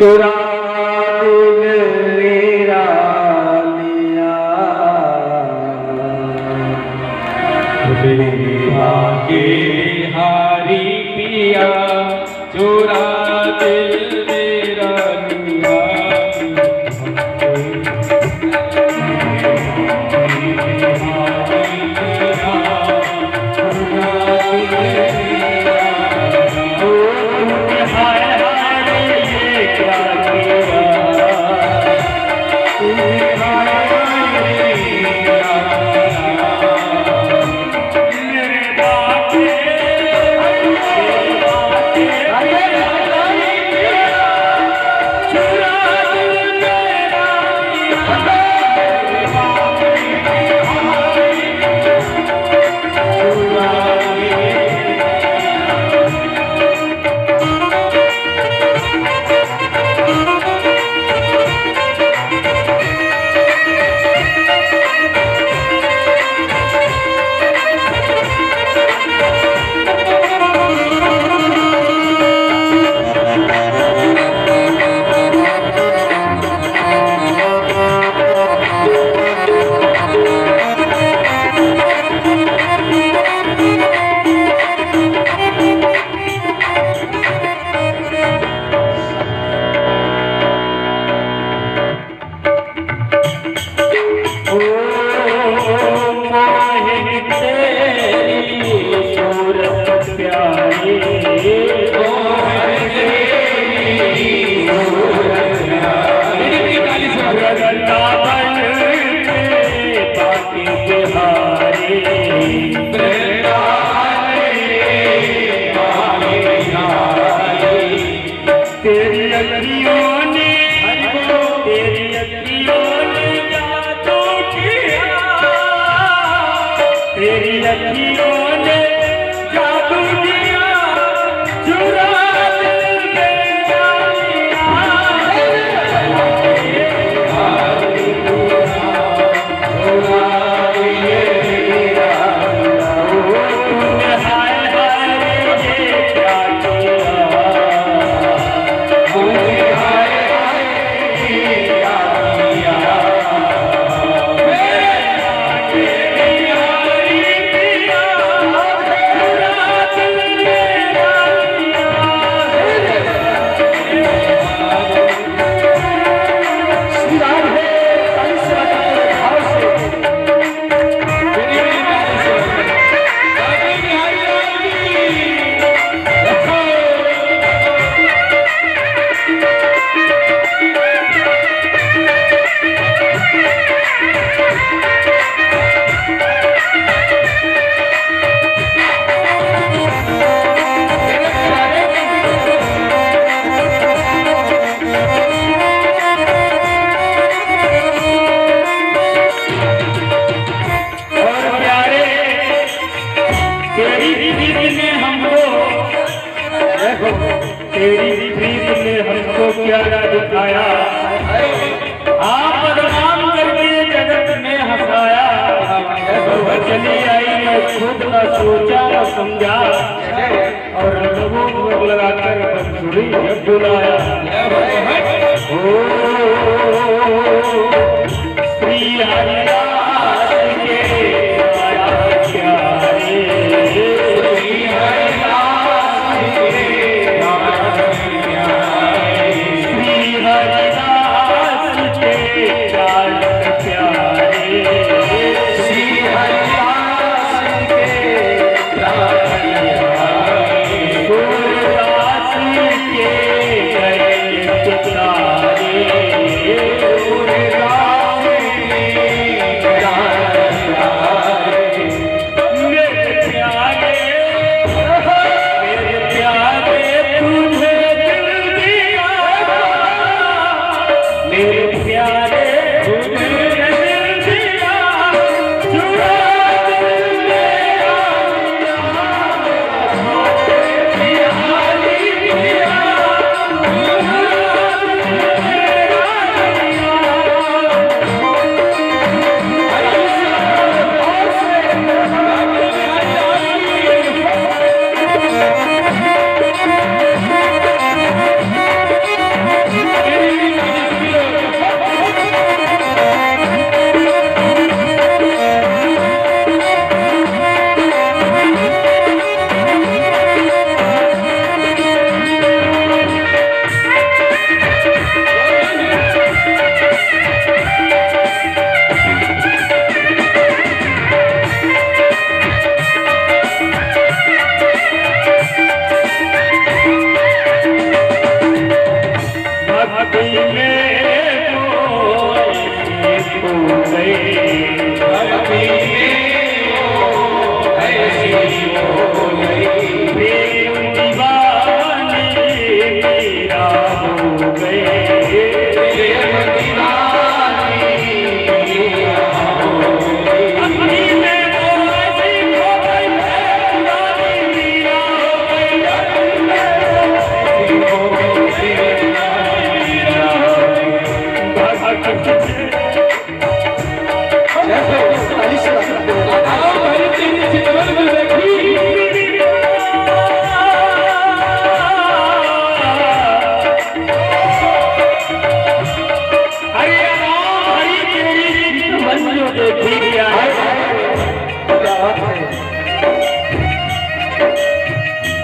चुरा दिल मेरा लिया के हारी पिया चुरा दिल मेरा लिया तेरी प्रीत ने हमको क्या दिखाया, आप बदनाम करके जगत में हंसाया। चली आई मैं खुद न सोचा न समझा, और लोगों को लगाकर बंसुरी बुलाया। ओ श्री हरिदास के आया क्या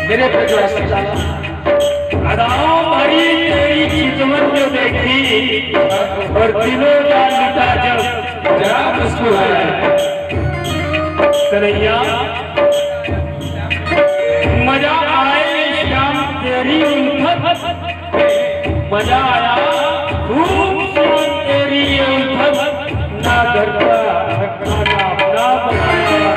मेरे पे जो ऐसा अदाओं भरी तेरी चितवन जो देखी और दिलों का लुटा जब जरा मुस्कुराया कन्हैया मजा आए श्याम तेरी उल्फत मजा आया खूब श्याम तेरी ये उल्फत ना घर का रखना ना अपना बनाया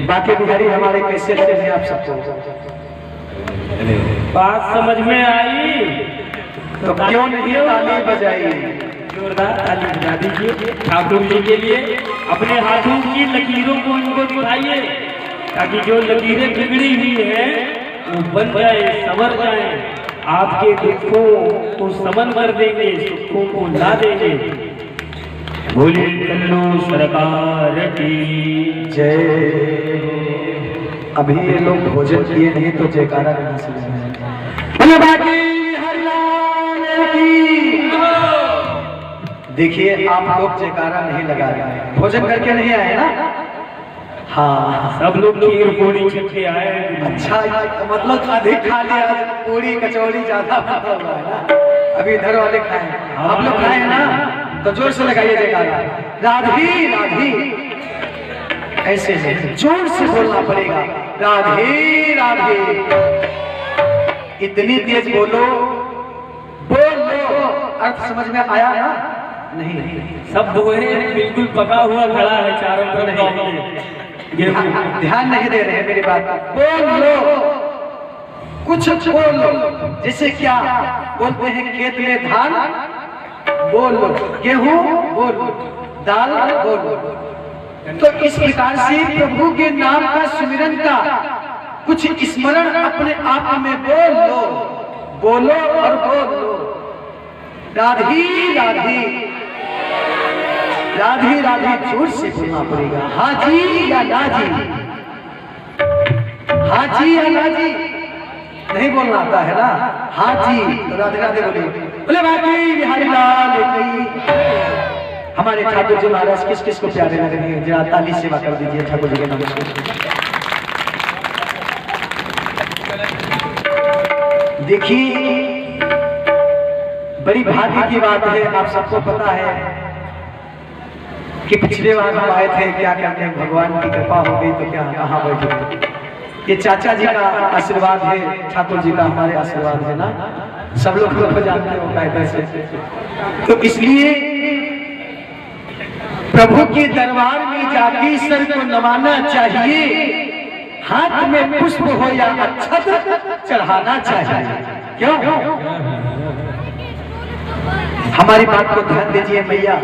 बाकी बिहारी हमारे कैसे लगे हैं आप सबको बात समझ में आई तो क्यों नहीं ताली बजाई? जोरदार ताली बजा दीजिए ठाकुर जी के लिए। अपने हाथों की लकीरों को इनको दिखाइए ताकि जो लकीरें बिगड़ी हुई हैं वो बन जाए, संवर जाए। आपके दुखों को समन कर देंगे, सुखों को ला देंगे। बोले कल्लू सरकार की जय। अभी ये लोग भोजन किए नहीं तो जयकारा करना शुरू बोले बाकी हरिलाल की। देखिए आप लोग जयकारा नहीं लगा रहे हैं, भोजन करके नहीं आए ना? हाँ, सब लोग खीर पूरी छके आए। अच्छा, मतलब अधिक खा लिया, पूरी कचौड़ी ज्यादा बना हुआ है ना। अभी इधर वाले खाए, आप लोग खाए ना? तो जोर से लगाइए जयकारा। राधे राधे, ऐसे नहीं, जोर से बोलना पड़ेगा। राधे राधे, इतनी तेज बोलो, बोलो। अर्थ समझ में आया ना? नहीं, सब दोहे बिल्कुल पका हुआ खड़ा है चारों तरफ। ध्यान नहीं दे रहे हैं मेरी बात। बोलो, कुछ बोलो। जैसे क्या बोलते हैं, खेत में धान बोलो, गेहूं बोलो, दाल बोलो। तो इस प्रकार से प्रभु के नाम का सुमिरन का कुछ स्मरण अपने आप में बोलो, बोलो और बोलो। राधे राधे, राधे राधे जोर से बोलना पड़ेगा। हाँ जी या ना जी, हाँ जी या ना जी, नहीं बोलना आता है ना? हाँ जी, तो राधे राधे बोले। बोले बाकी बिहारी लाल की। हमारे ठाकुर जी महाराज किस किस को प्यारे लग रहे हैं, जरा ताली सेवा कर दीजिए ठाकुर जी के नाम से। देखिए बड़ी भाग्य की बात है, आप सबको पता है कि पिछले बार हम आए थे, क्या कहते हैं, भगवान की कृपा हो गई तो क्या कहाँ बैठे। ये चाचा जी का आशीर्वाद है, ठाकुर जी का हमारे आशीर्वाद है ना। सब लोग को जानते हो कायदे से। तो इसलिए प्रभु के दरबार में जाके सर को नवाना चाहिए, हाथ में पुष्प हो या अक्षत चढ़ाना चाहिए। क्यों? हमारी बात को ध्यान दीजिए मैया।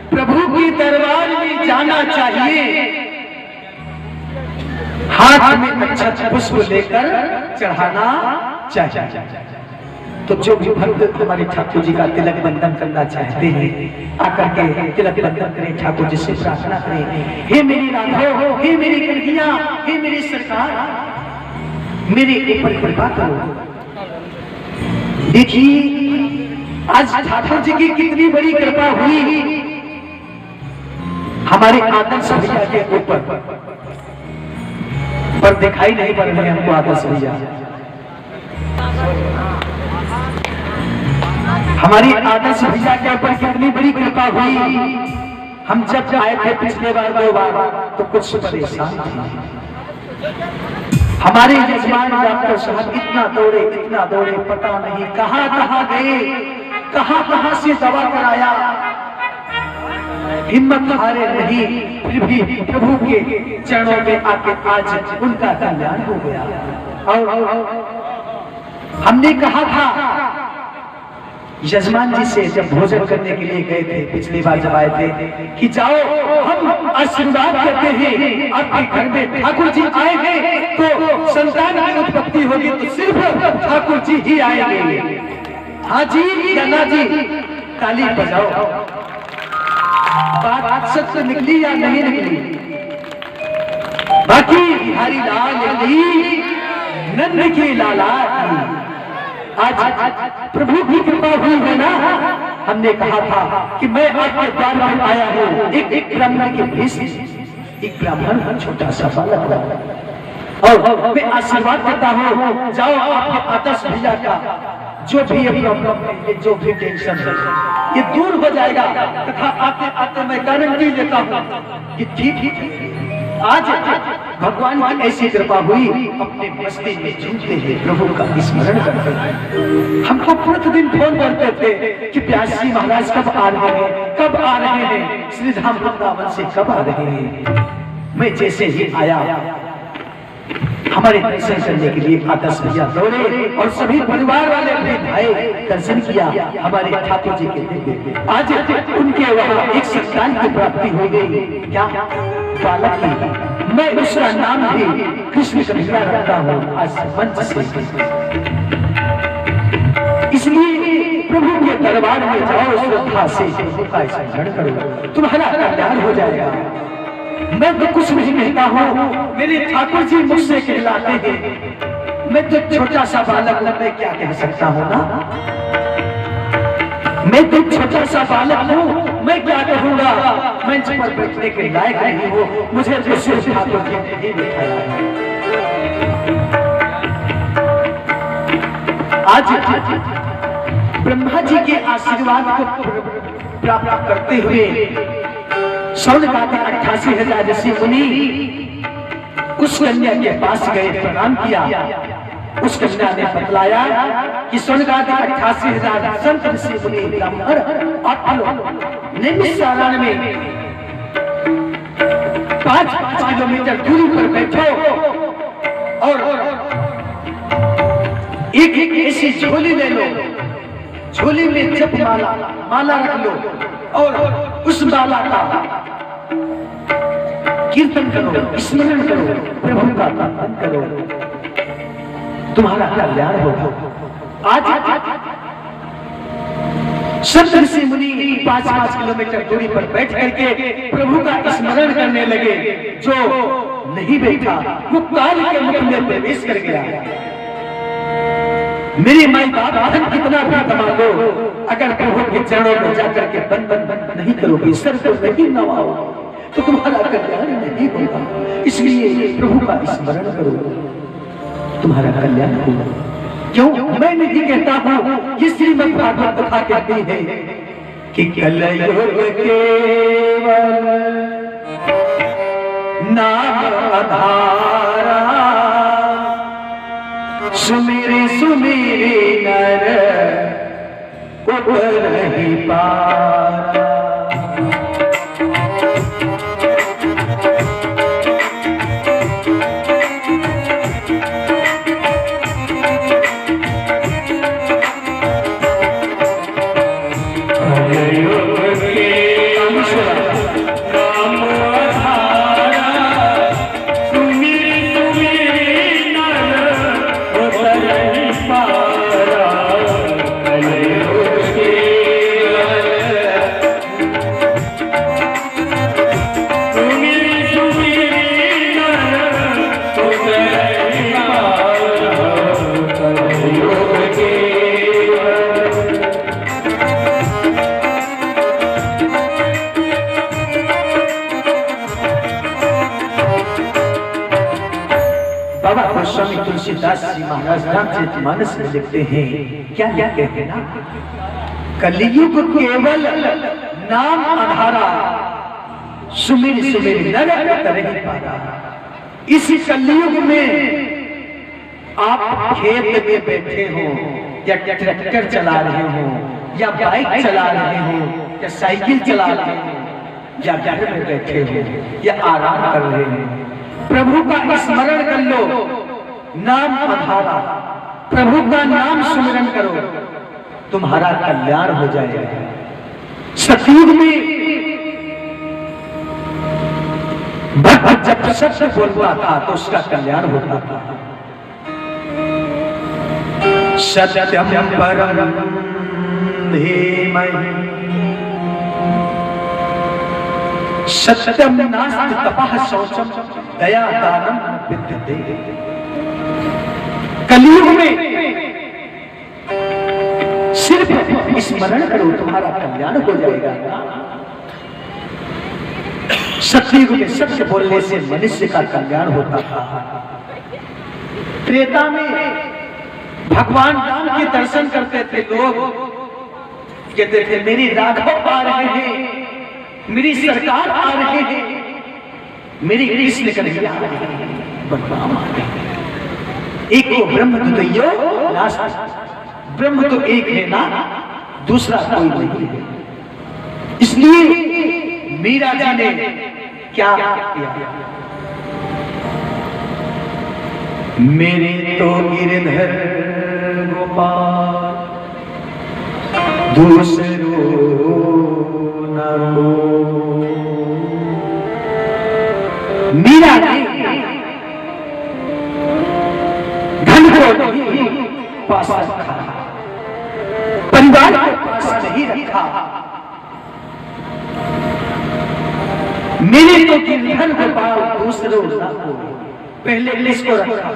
प्रभु के दरबार में जाना चाहिए, हाथ में अक्षत पुष्प लेकर चढ़ाना चाहिए। तो जो भी भक्त हमारे ठाकुर जी का तिलक बंधन करना चाहते हैं, आकर के तिलक बंधन करें, ठाकुर जी से प्रार्थना करें। हे मेरी राधो, हे मेरी कन्हैया, हे मेरी सरकार, मेरे ऊपर कृपा करो। देखिए आज ठाकुर जी की कितनी बड़ी कृपा हुई हमारे आदर्श भैया के ऊपर, पर दिखाई नहीं पड़ रहे हमको आदर्श भैया। हमारी आदर्श भैया के ऊपर कितनी बड़ी कृपा हुई। हम जब आए थे पिछले बार 2 बार तो कुछ परेशान थे। हमारे यजमान डॉक्टर साहब इतना दौड़े, पता नहीं कहां कहां गए, कहां से दवा कराया, हिम्मत हारे नहीं, फिर भी प्रभु के चरणों में आके आज उनका कल्याण हो गया। और हमने कहा था यजमान जी से जब भोजन करने के लिए गए थे पिछली बार जब आए थे कि जाओ हम आशीर्वाद करते हैं, आपके घर में ठाकुर जी आए हैं तो संतान की उत्पत्ति होगी, तो सिर्फ ठाकुर जी ही आएंगे। हाँ जी या ना जी, ताली बजाओ। बात सच निकली या नहीं निकली? बाकी बिहारी लाल की नंद की लाला की आज प्रभु की कृपा हुई है ना। हमने कहा था कि मैं आपके द्वार में आया हूँ एक ब्राह्मण के भेष, एक ब्राह्मण छोटा सा बालक, और मैं आशीर्वाद करता हूँ जाओ आपके आदर्श भैया का जो भी प्रॉब्लम है, जो भी टेंशन है, ये दूर हो जाएगा। तथा आते आते मैं गारंटी देता हूँ कि ठीक आज भगवान की ऐसी कृपा हुई, अपने मस्ती में झूमते हैं, प्रभु का स्मरण करते हैं। हमको प्रतिदिन फोन करते थे कि प्यास जी महाराज कब आ रहे हैं, कब आ रहे हैं, श्री धाम वृंदावन से कब आ रहे हैं। मैं जैसे ही आया हमारे दर्शन करने के लिए आदर्श भैया दौड़े और सभी परिवार वाले अपने भाई दर्शन किया हमारे ठाकुर जी के दिव्य। आज उनके वहाँ एक संतान की प्राप्ति हो गई, क्या बालक की। मैं उसका नाम भी कृष्ण कन्हैया रखता हूँ आज मंच से। इसलिए प्रभु के दरबार में जाओ, श्रद्धा से प्रभु का स्मरण करो, तुम्हारा कल्याण हो जाएगा। मैं तो कुछ नहीं कहता हूँ, मेरे ठाकुर जी मुझसे कहलाते हैं। मैं तो छोटा सा बालक हूँ, मैं क्या कह सकता हूँ ना। मैं तो छोटा सा बालक हूँ, मैं क्या कहूँगा। मंच पर बैठने के लायक नहीं हूँ, मुझे तो शिव ठाकुर जी ने ही बिठाया है। आज ब्रह्मा जी के आशीर्वाद को प्राप्त करते हुए शौनकादि 88,000 ऋषि मुनि उस कन्या के पास गए, प्रणाम किया। उस कन्या ने बतलाया कि शौनकादि 88,000 संत ऋषि मुनि ब्राह्मण नैमिषारण्य में 5 किलोमीटर दूरी पर बैठो और एक ऐसी झोली ले लो, झोली में जप माला रख लो और उस माला का कीर्तन करो, स्मरण करो, प्रभु का कीर्तन करो, तुम्हारा कल्याण होगा। आज संत ऋषि मुनि 5-5 किलोमीटर दूरी पर बैठ करके प्रभु का स्मरण करने लगे। जो नहीं बैठा वो काल के मुख में प्रवेश कर गया। मेरे माई बाप धन कितना भी कमा लो, अगर प्रभु के चरणों में जाकर के बंद नहीं करोगे, सर को नहीं नवाओ, तो तुम्हारा कल्याण नहीं होगा। इसलिए प्रभु का स्मरण करो, तुम्हारा कल्याण होगा। क्यों? मैं नहीं कहता हूँ, ये श्रीमद् भागवत कथा कहती है कि कलयुग केवल नाम आधारा, सुमिरी सुमिरी नर उतर ही पारा। स्वामी तुलसीदास जी महाराज रामचरितमानस में लिखते हैं, क्या क्या कहते हैं ना, कलियुग केवल नाम आधारा, सुमिर सुमिर नर तरह पारा। इस कलियुग में आप खेत में बैठे हो या ट्रैक्टर चला रहे हो या बाइक चला रहे हो या साइकिल चला रहे हो या घर में बैठे हो या आराम कर रहे हो, प्रभु का स्मरण कर लो, नाम आधारा, प्रभु का नाम स्मरण करो, तुम्हारा कल्याण हो जाएगा। सतयुग में भक्त जब सत्य बोलता था तो उसका कल्याण होता था। सत्यम परम धीमहि सत्यम नास्ति तपः शौचम दया दानम विद्यते। कलियुग में सिर्फ स्मरण करो, तुम्हारा कल्याण हो जाएगा। सतयुग में सत्य बोलने से मनुष्य का कल्याण होता था। त्रेता में भगवान राम के दर्शन करते थे लोग, कहते थे मेरी राघव आ रहे हैं, मेरी सरकार आ रहे हैं, मेरी कृष्ण कन्हैया आ रहे हैं, बलराम आ रहे हैं। एक को ब्रह्म द्वितीयो नास्ति, ब्रह्म तो एक है ना, दूसरा कोई नहीं है। इसलिए मीरा जी ने क्या किया, मेरे तो गिरधर गोपाल दूसरो न हो। मीरा ने धन को नहीं पास रखा, परिवार को पास नहीं रखा। मेरे तो गिरधर गोपाल दूसरो न हो। पहले किसको रखा,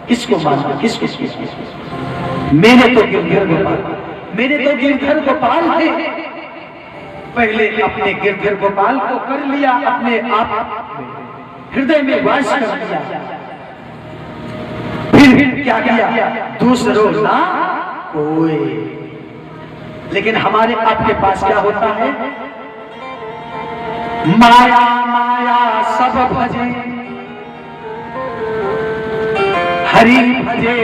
किसको माना, किसको? मेरे तो गिरधर गोपाल, मेरे तो गिरधर गोपाल थे। पहले अपने गिरधर गोपाल को कर लिया, अपने आप हृदय में वास कर लिया। फिर क्या किया, दूसरों ना कोई। लेकिन हमारे आपके पास क्या होता है, माया माया सब भजे हरि भजे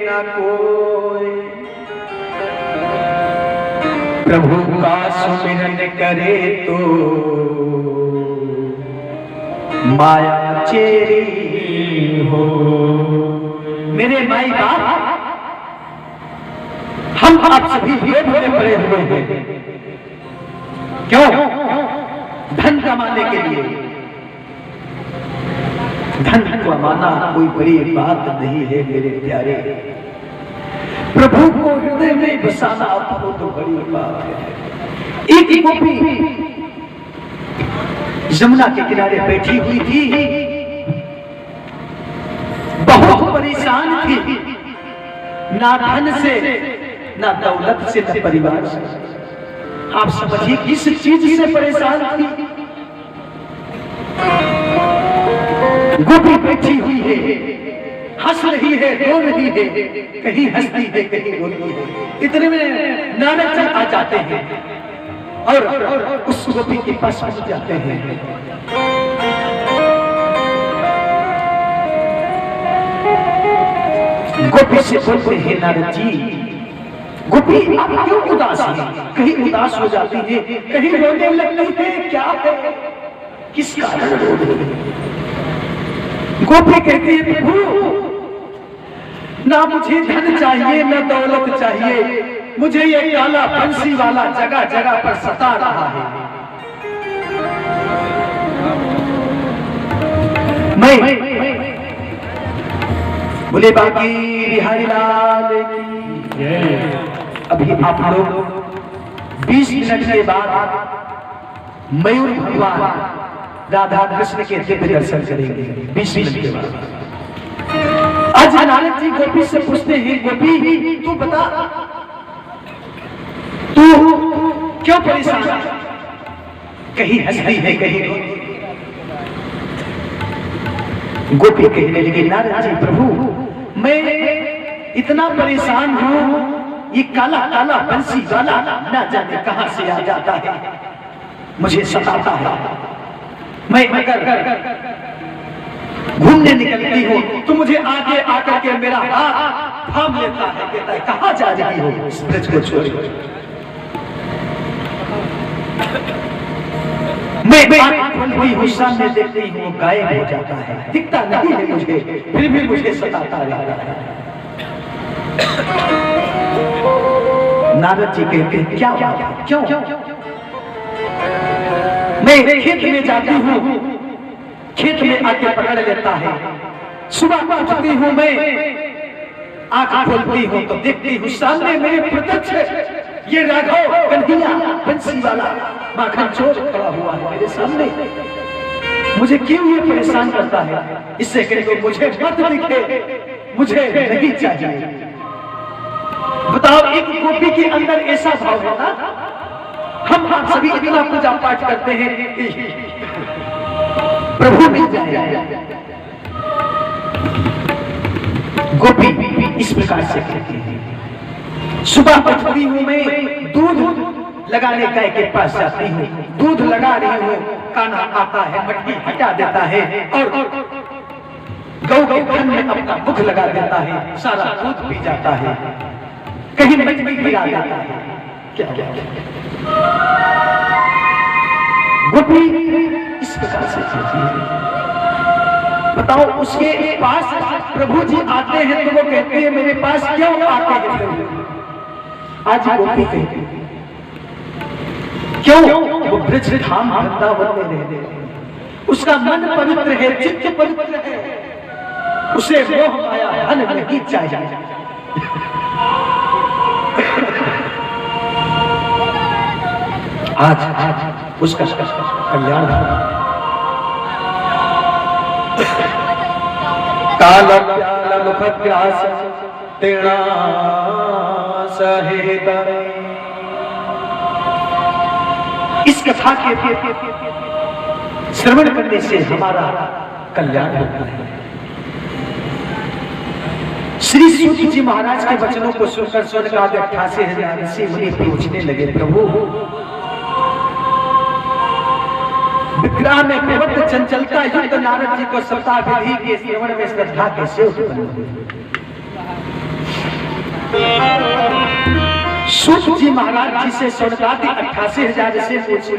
न कोई। प्रभु का सुमिरन करे तो माया चेरी हो। मेरे माई बाप, हम आप सभी भोले पड़े हुए हैं। क्यों? धन कमाने के लिए। धन कमाना कोई बड़ी बात नहीं है मेरे प्यारे। प्रभु को हृदय में बसाना बहुत तो बड़ी बात है। एक गोपी यमुना के किनारे बैठी हुई थी, बहुत परेशान थी, ना धन से, ना दौलत से, ना परिवार से। आप समझिए किस चीज से परेशान थी। गोपी बैठी हुई है, हंस रही है, रो रही है, कहीं हंसती है, कहीं रोती है। इतने में नारद जी आ जाते हैं और उस गोपी के पास पहुंच जाते हैं। गोपी से बोलते हैं, नारद जी, गोपी आप क्यों उदास हैं? कहीं उदास हो जाती है, कहीं रोने लगती है, क्या है, किस कारण रो रही है? गोपी कहती है, प्रभु ना मुझे धन चाहिए, ना दौलत चाहिए, मुझे ये काला बंसी वाला जगह जगह पर सता रहा है। मैं बोले बाकी बिहारी लाल की। अभी आप लोग 20 मिनट के बाद मयूर भगवान राधा कृष्ण के दिव्य दर्शन करेंगे। 20 मिनट के बाद आज नारद जी गोपी से पूछते हैं, गोपी तू बता, तू क्यों परेशान है? कहीं हंसती है, कहीं गोपी कहने लगी, नारद जी प्रभु मैं इतना परेशान हूं, ये काला काला बंसी वाला ना जाने कहां से आ जाता है, मुझे सताता है। मैं अगर घूमने निकलती हूँ तो मुझे आगे आकर के मेरा हाथ थाम लेता है, कहता है कहां जा रही हो, इस ब्रज को छोड़। मैं आंख खोलती हूँ, सामने देखती हूँ, गायब हो जाता है, दिखता नहीं है मुझे, फिर भी मुझे सताता रहता है। नारद जी कहते हैं, क्या क्यों? मैं खेत में जाती हूँ, खेत में आके पकड़ लेता है। सुबह उठती हूँ, मैं आंख खोलती हूँ तो देखती हूँ सामने मेरे प्रत्यक्ष ये राघव कन्हैया बंसी वाला माखन चोर खड़ा हुआ है मेरे सामने। मुझे क्यों ये परेशान करता है? इससे कहे मुझे मत दिखे, मुझे नहीं चाहिए। बताओ, एक गोपी के अंदर ऐसा भाव है ना। हम आप सभी इतना पूजा पाठ करते हैं कि प्रभु मिल जाए। गोपी इस प्रकार से कहती है, सुबह उठती हूँ मैं, दूध लगाने गाय के पास जाती हूँ, दूध लगा रही हूँ, कान्हा आता है, मटकी हटा देता है और गौ के थन में अपना मुख लगा देता है, सारा दूध पी जाता है, कहीं मटकी गिरा देता है। क्या गोपी इस प्रकार से कहती है। बताओ, उसके पास प्रभु जी आते हैं तो वो कहते हैं मेरे पास क्यों आते हैं प्रभु? आज गोपी कहते हैं क्यों? वो ब्रज धाम वृंदावन में रहते हैं, उसका मन पवित्र है, चित्त पवित्र है, उसे मोह माया धन नहीं चाहिए। आज उसका कल्याण हो। काल प्याल मुख प्यास तेरा सहित। इस कथा के श्रवण करने से हमारा कल्याण होता है। श्री सूत जी महाराज के वचनों को सुनकर स्वर्ग का 88,000 ऋषि मुनि पूछने लगे, प्रभु विग्रह में प्रवृत्त चंचलता युक्त नारद जी को सप्ताह विधि के श्रवण में श्रद्धा कैसे उत्पन्न हुई? सूत जी महाराज जी से स्वर्गादि 88,000 ऋषि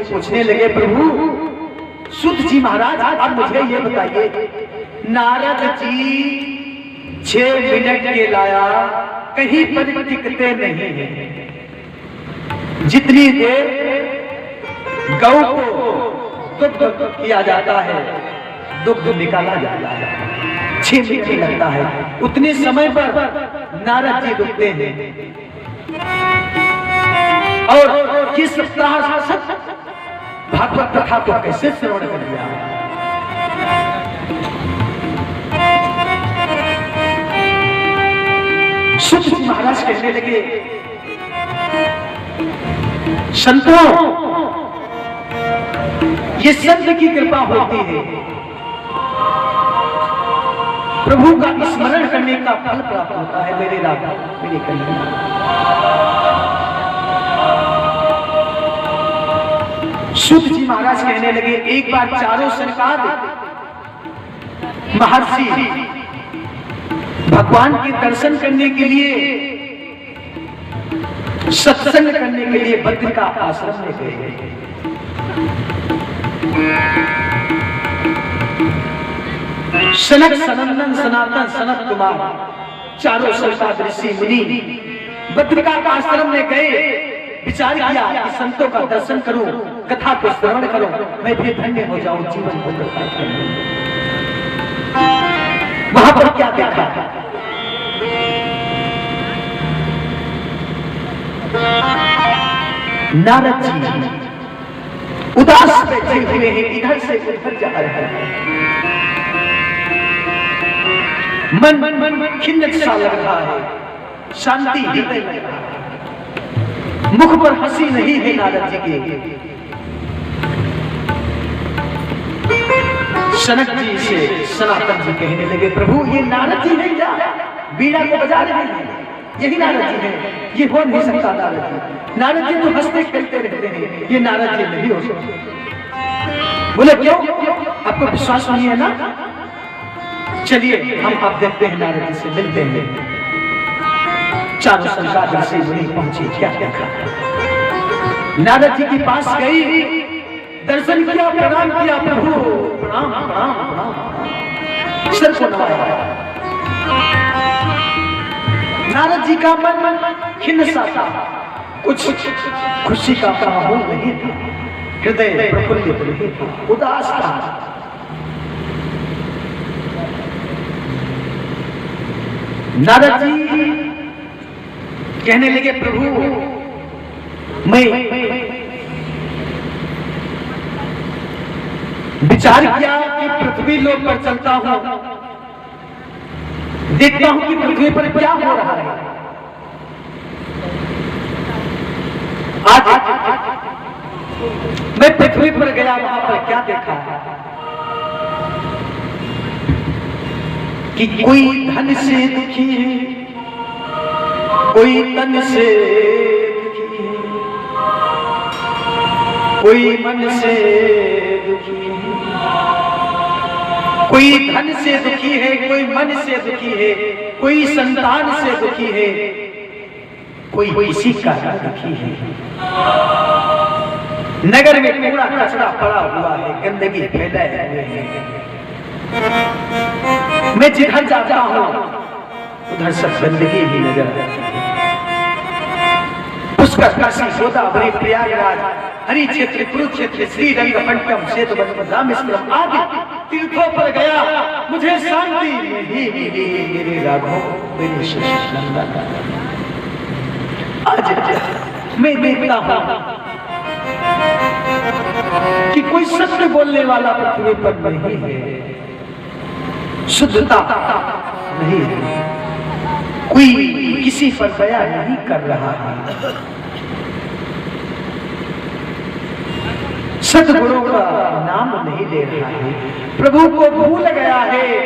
पूछने लगे, प्रभु सूत जी महाराज अब मुझे ये बताइए, नारद जी 6 मिनट के लाया कहीं पर टिकते नहीं है। जितनी देर गौ को दुग्ध किया जाता है, दुग्ध निकाला जाता है, 6 मिनट लगता है, उतने समय पर नारद जी रुकते हैं। और किस सप्ताह भागवत कथा को कैसे श्रवण कर लिया? सूत जी महाराज कहने लगे, संतों ये संत की कृपा होती है, प्रभु का स्मरण करने का फल प्राप्त होता है। मेरे राधा मेरे कल्याण। सूत जी महाराज कहने लगे, एक बार चारों सनकाद महर्षि भगवान के दर्शन करने के लिए, सत्संग करने के लिए बद्रिका आश्रम में गए। सनक सनंदन सनातन सनत कुमार चारों सनकाद ऋषि मुनि बद्रिका आश्रम में गए। विचार किया कि संतों का दर्शन करूं, कथा को श्रवण करूं, मैं भी धन्य हो जाऊं, जीवन को वहां पर क्या देखा? नारद जी उदास बैठे हुए हैं, इधर से उधर जा रहे हैं, मन खिन्न सा लग रहा है, शांति हृदय लग रहा है, मुख पर हंसी नहीं है नारद जी के। सनक जी से सनातन जी कहने लगे, प्रभु ये नारद जी है क्या? बीड़ा को बजा रहे हैं, यही नारद जी है? ये हो नहीं सकता नारद जी। नारद जी तो हंसते खेलते रहते हैं, ये नारद जी नहीं हो सकते। बोले क्यों? आपको विश्वास नहीं है ना? चलिए हम अब देखते हैं, नारद जी से मिलते हैं। चारों संसार ऋषि मुनि पहुंचे, क्या देखा? नारद जी के पास गई, दर्शन किया, प्रणाम किया, प्रभु प्रणाम प्रणाम प्रणाम, सिर को नवाया। नारद जी का मन खिन्न सा था, कुछ खुशी का माहौल नहीं था, हृदय प्रफुल्लित नहीं था, उदास था। नारद जी कहने लगे, प्रभु मैं विचार किया कि पृथ्वी लोक पर चलता हूं, देखता हूं कि पृथ्वी पर क्या हो रहा है। आज मैं पृथ्वी पर गया, वहां पर क्या देखा कि कोई धन से दुखी है, कोई तन से दुखी है, कोई मन से दुखी है, कोई धन से दुखी है, कोई मन से दुखी है, कोई संतान से दुखी है, कोई किसी का दुखी है। नगर में कूड़ा कचरा पड़ा हुआ है, गंदगी फैलाए हुए है, मैं जिधर जाता हूं उधर सब गंदगी ही नजर आती है। पुष्कर, काशी, गोदावरी, प्रयागराज, हरि क्षेत्र, कुरुक्षेत्र, श्री रंगमंडलम, सेतुबंध, रामेश्वरम आदि तीर्थों पर गया, मुझे शांति नहीं मिली। मेरे राघव, मेरे शशि आज मैं देखता हूं कि कोई सत्य बोलने वाला पृथ्वी पर नहीं है, शुद्धता नहीं है, कोई किसी पर दया नहीं कर रहा है, सतगुरु का नाम नहीं ले रहा है, प्रभु को भूल गया है।